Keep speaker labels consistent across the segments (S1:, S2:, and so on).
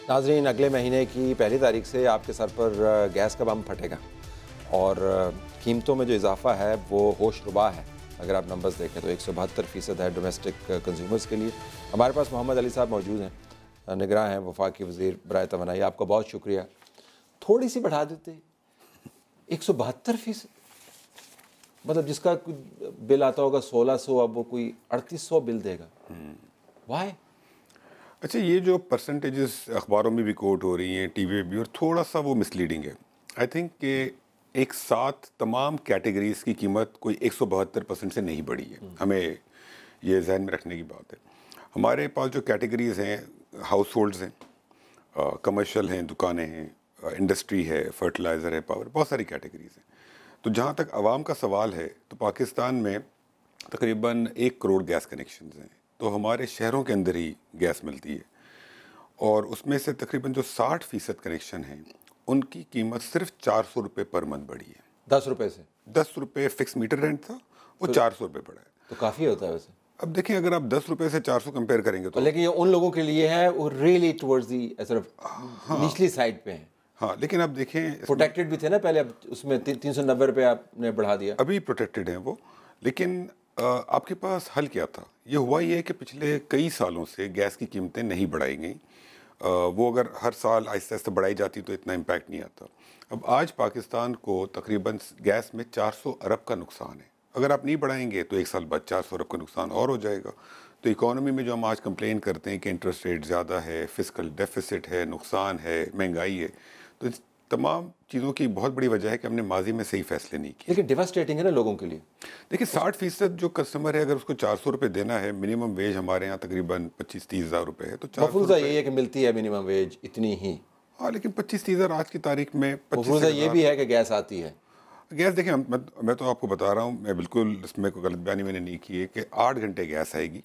S1: नाज़रीन, अगले महीने की पहली तारीख से आपके सर पर गैस का बम फटेगा और कीमतों में जो इजाफा है वो होशरुबा है। अगर आप नंबर्स देखें तो 172% है डोमेस्टिक कंज्यूमर्स के लिए। हमारे पास मोहम्मद अली साहब मौजूद हैं, निगरां हैं वफाकी वज़ीर बराए तवानाई। आपका बहुत शुक्रिया। थोड़ी सी बढ़ा देते 172%, मतलब जिसका बिल आता होगा 1600, अब वो कोई 3800 बिल देगा। वाई?
S2: अच्छा, ये जो परसेंटेजेस अखबारों में भी कोट हो रही हैं, टीवी पे भी, और थोड़ा सा वो मिसलीडिंग है। आई थिंक कि एक साथ तमाम कैटेगरीज की कीमत कोई 172% से नहीं बढ़ी है। हमें ये जहन में रखने की बात है। हमारे पास जो कैटेगरीज हैं, हाउस होल्ड्स हैं, कमर्शियल हैं, दुकानें हैं, इंडस्ट्री है, फर्टिलाइज़र है, पावर, बहुत सारी कैटेगरीज हैं। तो जहाँ तक आवाम का सवाल है, तो पाकिस्तान में तकरीबन 1 करोड़ गैस कनेक्शंस हैं। तो हमारे शहरों के अंदर ही गैस मिलती है, और उसमें से तकरीबन जो 60% कनेक्शन हैं उनकी कीमत सिर्फ 400 रुपये पर मंथ बढ़ी है।
S1: 10 रुपये से
S2: 10 रुपये फिक्स मीटर रेंट था, वो 400 रुपये बढ़ा है।
S1: तो काफ़ी होता है वैसे।
S2: अब देखिए, अगर आप 10 रुपये से 400 कंपेयर करेंगे तो,
S1: लेकिन ये उन लोगों के लिए है वो रियली टुवर्ड्स दी निचली साइड पे हैं।
S2: हाँ, लेकिन आप देखें,
S1: प्रोटेक्टेड भी थे ना पहले, अब उसमें 390 रुपये आपने बढ़ा दिया।
S2: अभी प्रोटेक्टेड हैं वो। लेकिन आपके पास हल क्या था? ये हुआ ये कि पिछले कई सालों से गैस की कीमतें नहीं बढ़ाई गई। वो अगर हर साल आहिस्ता आहिस्ता बढ़ाई जाती तो इतना इम्पैक्ट नहीं आता। अब आज पाकिस्तान को तकरीबन गैस में 400 अरब का नुकसान है। अगर आप नहीं बढ़ाएंगे तो एक साल बाद 400 अरब का नुकसान और हो जाएगा। तो इकोनॉमी में जो हम आज कंप्लेन करते हैं कि इंटरेस्ट रेट ज़्यादा है, फिस्कल डेफिसिट है, नुकसान है, महंगाई है, तो इस तमाम चीज़ों की बहुत बड़ी वजह है कि हमने माजी में सही फैसले नहीं किए।
S1: लेकिन डिवास्टेटिंग है ना लोगों के लिए।
S2: देखिए, 60% जो कस्टमर है, अगर उसको 400 रुपये देना है, मिनिमम वेज हमारे यहाँ तकरीबन 25-30 हज़ार रुपये है, तो 400
S1: मफरूज़ा यही है कि मिलती है मिनिमम वेज इतनी ही।
S2: हाँ, लेकिन 25-30 हज़ार आज की तारीख में,
S1: मफरूज़ा ये भी है कि गैस आती है।
S2: गैस देखिए, मैं तो आपको बता रहा हूँ, मैं बिल्कुल इसमें कोई गलत बयानी मैंने नहीं की है कि 8 घंटे गैस आएगी,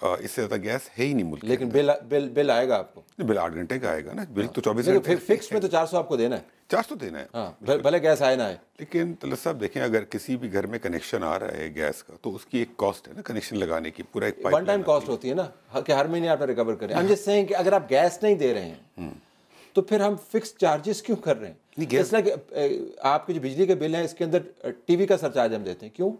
S2: इससे ज़्यादा गैस है ही नहीं मुल्क।
S1: लेकिन बिल आएगा आपको।
S2: बिल 8 घंटे का आएगा ना, बिल तो 24 घंटे।
S1: फिक्स में तो 400 आपको देना है।
S2: 400 देना है,
S1: हाँ, भले गैस आए ना आए।
S2: लेकिन तलत साहब देखें, अगर किसी भी घर में कनेक्शन आ रहा है गैस का, तो उसकी एक कॉस्ट है ना कनेक्शन लगाने की, पूरा एक
S1: वन टाइम कॉस्ट होती है ना कि हर महीने आप रिकवर करें। हम जस्ट सेइंग कि अगर आप गैस नहीं दे रहे हैं तो फिर हम फिक्स चार्जेस क्यों कर रहे हैं? इसलिए कि आपके जो बिजली के बिल हैं इसके अंदर टीवी का सरचार्ज हम देते हैं। क्यों?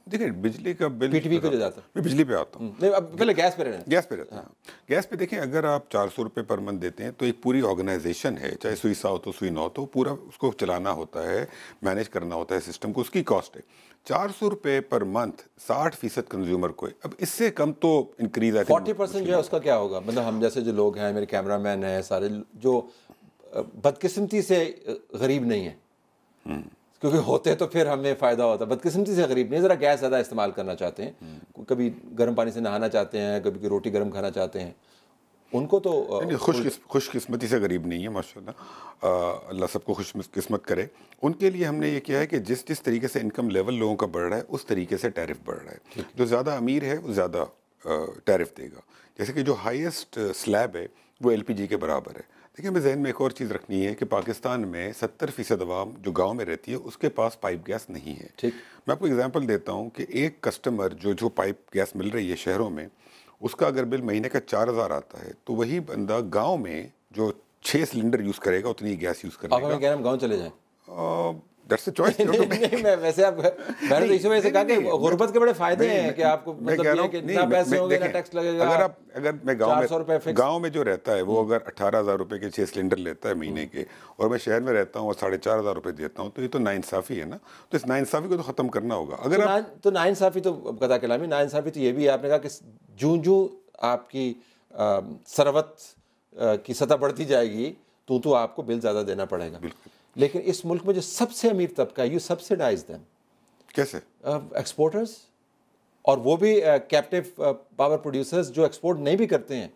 S2: देखिए, बिजली का बिल
S1: पीटीवी को जो जाता है।
S2: मैं बिजली पे आता हूँ।
S1: नहीं, अब पहले गैस पे रहना।
S2: गैस पे रहता है। गैस पे देखें, अगर आप 400 रुपये पर मंथ देते हैं तो एक पूरी ऑर्गेनाइजेशन है, चाहे सुई सा हो तो सुई ना हो, तो पूरा उसको चलाना होता है, मैनेज करना होता है सिस्टम को, उसकी कॉस्ट है 400 रुपये पर मंथ। 60% कंज्यूमर को, अब इससे कम तो इंक्रीज है।
S1: 40% जो है उसका क्या होगा? मतलब हम जैसे जो लोग हैं, मेरे कैमरामैन हैं, सारे जो बदकिस्मती से गरीब नहीं है, क्योंकि होते तो फिर हमें फ़ायदा होता। बदकिस्मती से गरीब नहीं, ज़रा गैस ज़्यादा इस्तेमाल करना चाहते हैं, कभी गर्म पानी से नहाना चाहते हैं, कभी रोटी गर्म खाना चाहते हैं, उनको तो
S2: खुशकिस्मती से गरीब नहीं है, माशाल्लाह। अल्लाह सबको खुशकिस्मत करे। उनके लिए हमने ये किया है कि जिस जिस तरीके से इनकम लेवल लोगों का बढ़ रहा है, उस तरीके से टैरिफ बढ़ रहा है। जो ज़्यादा अमीर है वो ज़्यादा टैरिफ देगा। जैसे कि जो हाईएस्ट स्लैब है वो LPG के बराबर है। देखिए, हमें जहन में एक और चीज़ रखनी है कि पाकिस्तान में 70% अवाम जो गांव में रहती है उसके पास पाइप गैस नहीं है।
S1: ठीक,
S2: मैं आपको एग्जांपल देता हूं कि एक कस्टमर जो पाइप गैस मिल रही है शहरों में, उसका अगर बिल महीने का 4000 आता है, तो वही बंदा गांव में जो 6 सिलेंडर यूज़ करेगा उतनी गैस यूज़ करेगा।
S1: आप हमें कह रहे हैं हम गांव चले जाएं?
S2: That's a choice.
S1: नहीं, मैं वैसे आप मैंने तो इसी वजह से कहा कि गुर्बत के बड़े फायदे हैं कि आपको मतलब ये कि ना पैसे होंगे ना टैक्स लगेगा।
S2: अगर मैं गांव में जो रहता है वो अगर 18,000 रुपये के 6 सिलेंडर लेता है महीने के, और मैं शहर में रहता हूँ और 4,500 रुपये देता हूँ, तो ये तो नाइंसाफ़ी है ना। तो इस नाइंसाफ़ी को तो ख़त्म करना होगा। अगर
S1: तो नाइंसाफ़ी तो कदा कलामी, नाइंसाफ़ी तो ये भी आपने कहा कि जूं आपकी सरवत की सतह बढ़ती जाएगी तो आपको बिल ज़्यादा देना पड़ेगा। लेकिन इस मुल्क में जो सबसे अमीर तबका है, यू सब्सिडाइज देम। कैसे? एक्सपोर्टर्स, और वो भी कैप्टिव पावर प्रोड्यूसर्स जो एक्सपोर्ट नहीं भी करते हैं,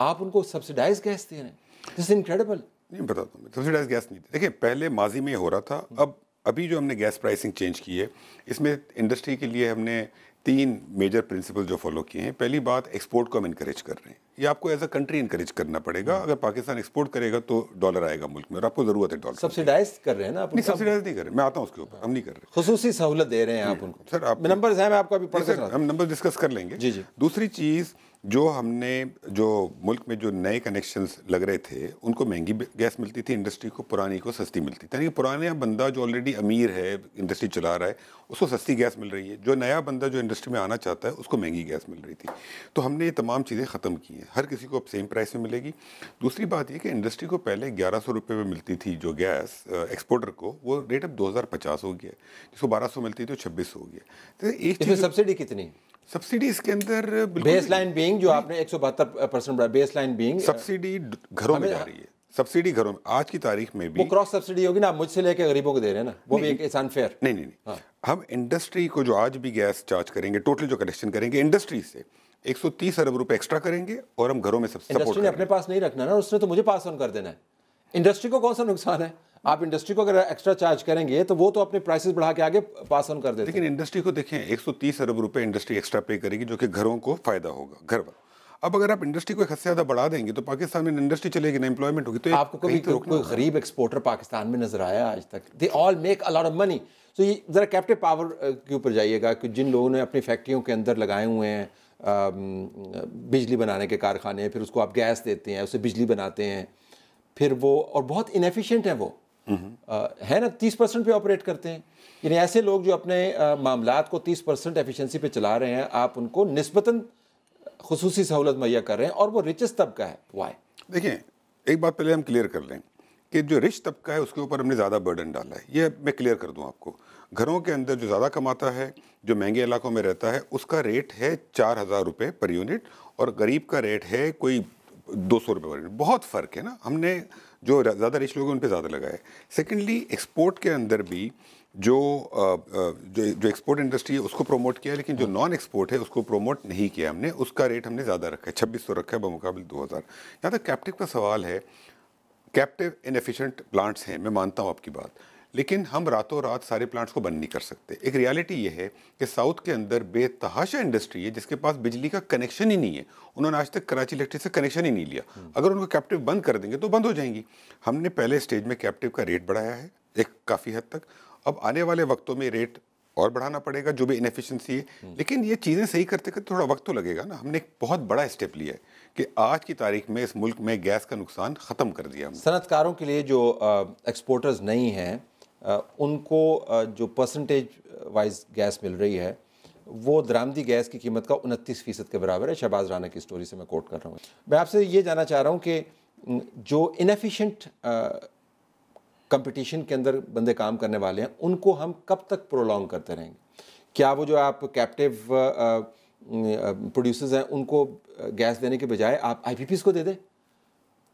S1: आप उनको सब्सिडाइज गैस दे रहे हैं। This is incredible.
S2: नहीं बताता हूँ, सब्सिडाइज गैस नहीं। देखिए, पहले माजी में हो रहा था, अभी जो हमने गैस प्राइसिंग चेंज की है, इसमें इंडस्ट्री के लिए हमने 3 मेजर प्रिंसिपल जो फॉलो किए हैं। पहली बात, एक्सपोर्ट को हम इनकरेज कर रहे हैं। ये आपको एज अ कंट्री इनकरेज करना पड़ेगा। अगर पाकिस्तान एक्सपोर्ट करेगा तो डॉलर आएगा मुल्क में, और आपको ज़रूरत है डॉलर।
S1: सब्सिडाइज कर रहे हैं ना आप?
S2: नहीं, सब्सिडाइज नहीं कर रहे, मैं आता हूँ उसके ऊपर। हम नहीं कर रहे,
S1: खुसूसी सहूलत दे रहे हैं आप उनको।
S2: सर, आप
S1: नंबर्स हैं, मैं आपको अभी पढ़ कर
S2: हम नंबर डिस्कस कर लेंगे।
S1: जी जी।
S2: दूसरी चीज़, जो हमने जो मुल्क में जो नए कनेक्शंस लग रहे थे उनको महंगी गैस मिलती थी इंडस्ट्री को, पुरानी को सस्ती मिलती थी। यानी कि पुराना बंदा जो ऑलरेडी अमीर है, इंडस्ट्री चला रहा है, उसको सस्ती गैस मिल रही है। जो नया बंदा जो इंडस्ट्री में आना चाहता है उसको महंगी गैस मिल रही थी। तो हमने ये तमाम चीज़ें ख़त्म की हैं, हर किसी को अब सेम प्राइस में मिलेगी। दूसरी बात ये कि इंडस्ट्री को पहले 1100 रुपये में मिलती थी जो गैस एक्सपोर्टर को, वो रेट अब 2050 हो गया। जिसको 1200 मिलती थी तो 2600 हो गया। तो एक
S1: इसमें सब्सिडी कितनी?
S2: सब्सिडी इसके अंदर
S1: बेस लाइन बीइंग जो आपने 172% बढ़ा, बेस लाइन बीइंग
S2: सब्सिडी घरों में जा रही है। सब्सिडी घरों में आज की तारीख में भी
S1: वो क्रॉस सब्सिडी होगी ना, आप मुझसे लेके गरीबों को दे रहे हैं ना, वो भी एक अनफेयर।
S2: नहीं। हाँ। हम इंडस्ट्री को जो आज भी गैस चार्ज करेंगे, टोटल जो कलेक्शन करेंगे इंडस्ट्री से 130 अरब रुपए एक्स्ट्रा करेंगे और हम घरों में सब सपोर्ट
S1: इंडस्ट्री ने अपने पास नहीं रखना ना, उसने तो मुझे पास ऑन कर देना है। इंडस्ट्री को कौन सा नुकसान है? आप इंडस्ट्री को अगर एक्स्ट्रा चार्ज करेंगे तो वो तो अपने प्राइसेस बढ़ा के आगे पास ऑन कर देते हैं।
S2: लेकिन इंडस्ट्री को देखें, 130 अरब रुपए इंडस्ट्री एक्स्ट्रा पे करेगी जो कि घरों को फायदा होगा घर पर। अब अगर आप इंडस्ट्री को एक हद से ज्यादा बढ़ा देंगे तो पाकिस्तान में इंडस्ट्री चलेगी ना, एम्प्लॉयमेंट होगी। तो
S1: आपको कभी कोई गरीब एक्सपोर्टर पाकिस्तान में नजर आया आज तक? They all make a lot of money. तो ये जरा कैप्टिव पावर के ऊपर जाइएगा कि जिन लोगों ने अपनी फैक्ट्रियों के अंदर लगाए हुए हैं बिजली बनाने के कारखाने, फिर उसको आप गैस देते हैं, उससे बिजली बनाते हैं, फिर वो और बहुत इनएफिशिएंट है वो है ना, 30% पे ऑपरेट करते हैं। यानी ऐसे लोग जो अपने मामलात को 30% एफिशिएंसी पे चला रहे हैं, आप उनको निस्बतन खुसूसी सहूलत मुहैया कर रहे हैं और वो रिचेस्ट तबका है। वाई?
S2: देखिए, एक बात पहले हम क्लियर कर लें कि जो रिच तबका है उसके ऊपर हमने ज़्यादा बर्डन डाला है। ये मैं क्लियर कर दूं आपको। घरों के अंदर जो ज़्यादा कमाता है, जो महंगे इलाकों में रहता है, उसका रेट है 4000 रुपये पर यूनिट और गरीब का रेट है कोई 200 रुपये पर यूनिट। बहुत फ़र्क है ना। हमने जो ज़्यादा रिच लोग हैं उन पर ज़्यादा लगाया है। सेकेंडली, एक्सपोर्ट के अंदर भी जो एक्सपोर्ट इंडस्ट्री है उसको प्रमोट किया है, लेकिन जो नॉन एक्सपोर्ट है उसको प्रमोट नहीं किया हमने। उसका रेट हमने ज़्यादा रखा है, 2600 रखा है बमुकाबिल 2000। यहाँ तक कैप्टिव का सवाल है, कैप्टिव इनएफिशिएंट प्लांट्स हैं, मैं मानता हूँ आपकी बात, लेकिन हम रातों रात सारे प्लांट्स को बंद नहीं कर सकते। एक रियलिटी ये है कि साउथ के अंदर बेतहाशा इंडस्ट्री है जिसके पास बिजली का कनेक्शन ही नहीं है। उन्होंने आज तक कराची इलेक्ट्रिक से कनेक्शन ही नहीं लिया। अगर उनको कैप्टिव बंद कर देंगे तो बंद हो जाएंगी। हमने पहले स्टेज में कैप्टिव का रेट बढ़ाया है एक काफ़ी हद तक। अब आने वाले वक्तों में रेट और बढ़ाना पड़ेगा जो भी इनएफिशिएंसी है, लेकिन ये चीज़ें सही करते करते थोड़ा वक्त तो लगेगा ना। हमने एक बहुत बड़ा स्टेप लिया है कि आज की तारीख में इस मुल्क में गैस का नुकसान ख़त्म कर दिया हमने।
S1: सनतकारों के लिए जो एक्सपोर्टर्स नहीं हैं उनको जो परसेंटेज वाइज गैस मिल रही है वो दरामदी गैस की कीमत का 29% के बराबर है। शहबाज राना की स्टोरी से मैं कोट कर रहा हूँ। मैं आपसे ये जानना चाह रहा हूँ कि जो इनएफिशिएंट कंपटीशन के अंदर बंदे काम करने वाले हैं उनको हम कब तक प्रोलॉन्ग करते रहेंगे? क्या वो जो आप कैप्टिव प्रोड्यूसर्स हैं उनको गैस देने के बजाय आप IPPs को दे दें?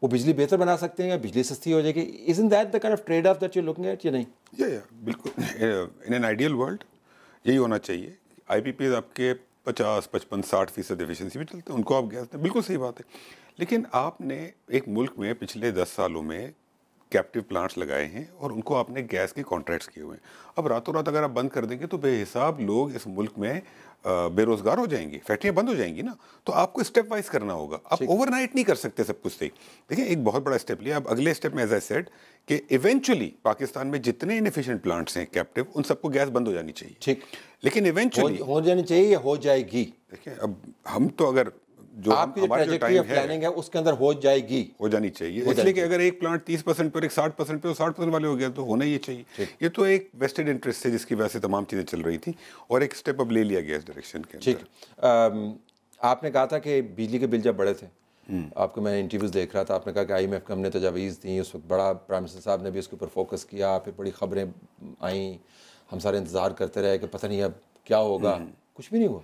S1: वो बिजली बेहतर बना सकते हैं या बिजली सस्ती हो जाएगी? Isn't that the kind of trade off that you're looking at या नहीं?
S2: या बिल्कुल। इन एन आइडियल वर्ल्ड यही होना चाहिए। IPPs आपके 50, 55, 60% एफिशिएंसी भी चलते हैं, उनको आप गैस दें, बिल्कुल सही बात है। लेकिन आपने एक मुल्क में पिछले 10 सालों में कैप्टिव प्लांट्स लगाए हैं और उनको आपने गैस के कॉन्ट्रैक्ट्स किए हुए हैं। अब रातों रात अगर आप बंद कर देंगे तो बेहिसाब लोग इस मुल्क में बेरोजगार हो जाएंगे, फैक्ट्रियां बंद हो जाएंगी ना। तो आपको स्टेप वाइज करना होगा, आप ओवरनाइट नहीं कर सकते सब कुछ सही। देखिए, एक बहुत बड़ा स्टेप लिया। अब अगले स्टेप में एज आई सेड कि इवेंचुअली पाकिस्तान में जितने इनएफिशिएंट प्लांट्स हैं कैप्टिव, उन सबको गैस बंद हो जानी चाहिए।
S1: ठीक,
S2: लेकिन इवेंचुअली
S1: हो जानी चाहिए या हो जाएगी?
S2: देखिए, अब हम तो अगर जो
S1: आपकी जो ट्रैजेक्टरी ऑफ प्लानिंग है उसके अंदर हो जाएगी,
S2: हो जानी चाहिए। इसलिए कि अगर एक प्लांट 30% पर, एक 60% पे, 60% वाले हो गया तो होना ही चाहिए। ये तो एक वेस्टेड इंटरेस्ट है जिसकी वजह से तमाम चीज़ें चल रही थी और एक स्टेप अब ले लिया गया इस डायरेक्शन के अंदर।
S1: ठीक, आपने कहा था कि बिजली के बिल जब बढ़े थे, आपको मैं इंटरव्यूज़ देख रहा था, आपने कहा कि IMF को हमने तजावीज़ दी, उस वक्त बड़ा प्राइम मिनिस्टर साहब ने भी उसके ऊपर फोकस किया, फिर बड़ी खबरें आई, हम सारे इंतज़ार करते रहे कि पता नहीं अब क्या होगा। कुछ भी नहीं हुआ,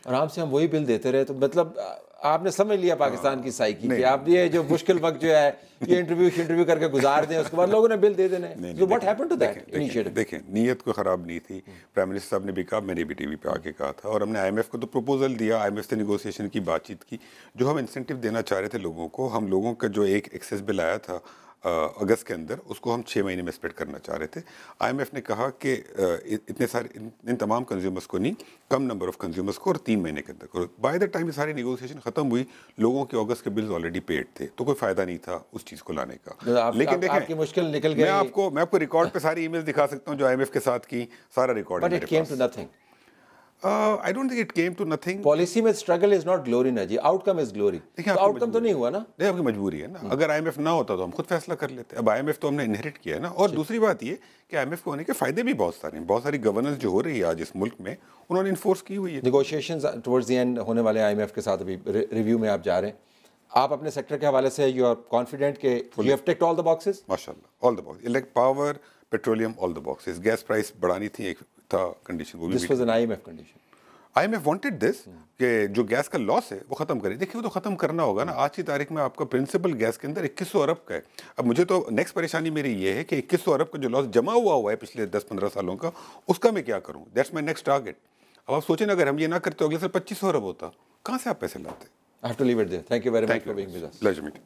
S1: आराम से हम वही बिल देते रहे। तो मतलब आपने समझ लिया पाकिस्तान की साइकी कि आप ये जो मुश्किल वक्त जो है ये इंटरव्यू करके गुजार दें, उसके बाद लोगों ने बिल दे देने। So what happened to that initiative?
S2: देखें, नीयत को ख़राब नहीं थी। प्राइम मिनिस्टर साहब ने भी कहा, मैंने भी टीवी पे आके कहा था और हमने IMF को तो प्रपोजल दिया, IMF से नेगोशिएशन की बातचीत की। जो हम इंसेंटिव देना चाह रहे थे लोगों को, हम लोगों का जो एक एक्सेस बिल आया था अगस्त के अंदर, उसको हम 6 महीने में स्प्रेड करना चाह रहे थे। IMF ने कहा कि इतने सारे इन तमाम कंज्यूमर्स को नहीं, कम नंबर ऑफ कंज्यूमर्स को और 3 महीने के अंदर करो। बाय द टाइम ये सारी नेगोशिएशन खत्म हुई, लोगों के अगस्त के बिल्स ऑलरेडी पेड थे, तो कोई फायदा नहीं था उस चीज़ को लाने का। लेकिन देखें,
S1: आपकी मुश्किल निकल गई।
S2: मैं आपको रिकॉर्ड पे सारी ईमेल्स दिखा सकता हूँ जो IMF के साथ की, सारा record.
S1: But it came to nothing.
S2: I don't think it came to nothing.
S1: Policy में स्ट्रगल इज नॉट ग्लोरी ना जी, आउटकम इज ग्लोरी।
S2: देखिए,
S1: तो आउटकम तो नहीं हुआ ना,
S2: नहीं, आपकी मजबूरी है ना। अगर आईएमएफ ना होता तो हम खुद फैसला कर लेते। अब आईएमएफ तो हमने इनहेरिट किया है ना। और दूसरी बात ये कि आईएमएफ के होने के फायदे भी बहुत सारे हैं। बहुत सारी गवर्नेंस जो हो रही है आज इस मुल्क में, उन्होंने इन्फोर्स की हुई है।
S1: नेगोशिएशंस टुवर्ड्स द एंड होने वाले आईएमएफ के साथ, अभी रिव्यू में आप जा रहे हैं। आप अपने सेक्टर के हवाले से यू आर कॉन्फिडेंट कि you have ticked all the boxes?
S2: माशाल्लाह, all the box. Elect power, petroleum, all the boxes. Gas price बढ़ानी थी, एक था कंडीशन, वो भी
S1: this was an IMF condition.
S2: IMF wanted this कि जो गैस का लॉस है वो खत्म करे। देखिए, वो तो खत्म करना होगा ना। आज की तारीख में आपका प्रिंसिपल गैस के अंदर 2100 अरब का है। अब मुझे तो नेक्स्ट परेशानी मेरी ये है कि 2100 अरब का जो लॉस जमा हुआ है पिछले 10-15 सालों का, उसका मैं क्या करूं? That's my next target. अब आप सोचें, अगर हम ये ना करते तो अगले साल 2500 अरब होता। कहाँ से आप पैसे लाते?
S1: I have to leave it there. Thank you very much for being with us.
S2: Pleasure meeting.